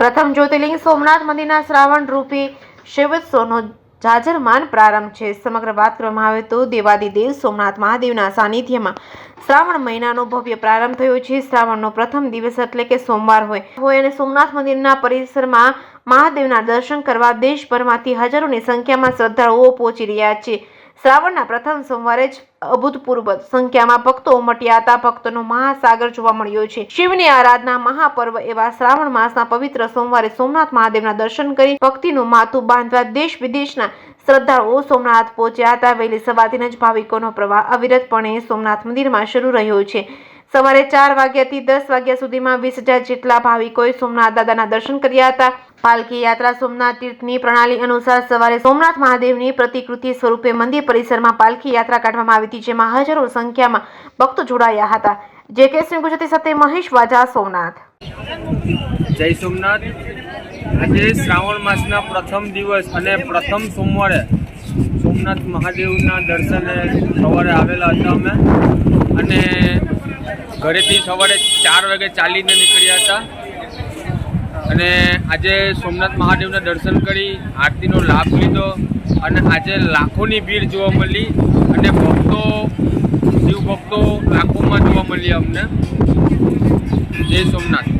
પ્રથમ જ્યોતિર્લિંગ સોમનાથ મંદિરના શ્રાવણ રૂપી શિવોત્સવનો જાજરમાન પ્રારંભ છે। સમગ્ર વાત કરવામાં આવે તો દેવાદિદેવ સોમનાથ મહાદેવના સાનિધ્યમાં શ્રાવણ મહિનાનો ભવ્ય પ્રારંભ થયો છે। શ્રાવણનો પ્રથમ દિવસ એટલે કે સોમવાર હોય અને સોમનાથ મંદિરના પરિસરમાં મહાદેવના દર્શન કરવા દેશભરમાંથી હજારોની સંખ્યામાં શ્રદ્ધાળુઓ પહોંચી રહ્યા છે। શ્રાવણના પ્રથમ સોમવારે જ અભૂતપૂર્વ સંખ્યામાં ભક્તો ઉમટ્યા હતા। ભક્તોનો મહાસાગર જોવા મળ્યો છે। શિવની આરાધના મહાપર્વ એવા શ્રાવણ માસના પવિત્ર સોમવારે સોમનાથ મહાદેવના દર્શન કરી ભક્તિનું માથું બાંધવા દેશ વિદેશના શ્રદ્ધાળુઓ સોમનાથ પહોંચ્યા હતા। વહેલી સવારથી જ ભાવિકોનો પ્રવાહ અવિરતપણે સોમનાથ મંદિરમાં શરૂ રહ્યો છે। સવારે 4 વાગ્યાથી 10 વાગ્યા સુધીમાં 20,000 જેટલા ભાવિકોએ સોમનાથ દાદાના દર્શન કર્યા હતા। પાલકી યાત્રા સોમનાથ તીર્થની પ્રણાલી અનુસાર સવારે સોમનાથ મહાદેવની પ્રતિકૃતિ સ્વરૂપે મંદિર પરિસરમાં પાલકી યાત્રા કાઢવામાં આવી હતી, જેમાં હજારો સંખ્યામાં ભક્તો જોડાયા હતા। જે ગુજરાતી સાથે મહેશ વાજા, સોમનાથ। જય સોમનાથ। આજે શ્રાવણ માસના પ્રથમ દિવસ અને પ્રથમ સોમવારે સોમનાથ મહાદેવના દર્શને સવારે આવેલા હતા અમે, અને ઘરેથી સવારે 4 વાગે ચાલીને નીકળ્યા હતા, અને આજે સોમનાથ મહાદેવના દર્શન કરી આરતીનો લાભ લીધો, અને આજે લાખોની ભીડ જોવા મળી, અને ભક્તો શિવ ભક્તો લાખોમાં જોવા મળ્યા અમને। જય સોમનાથ।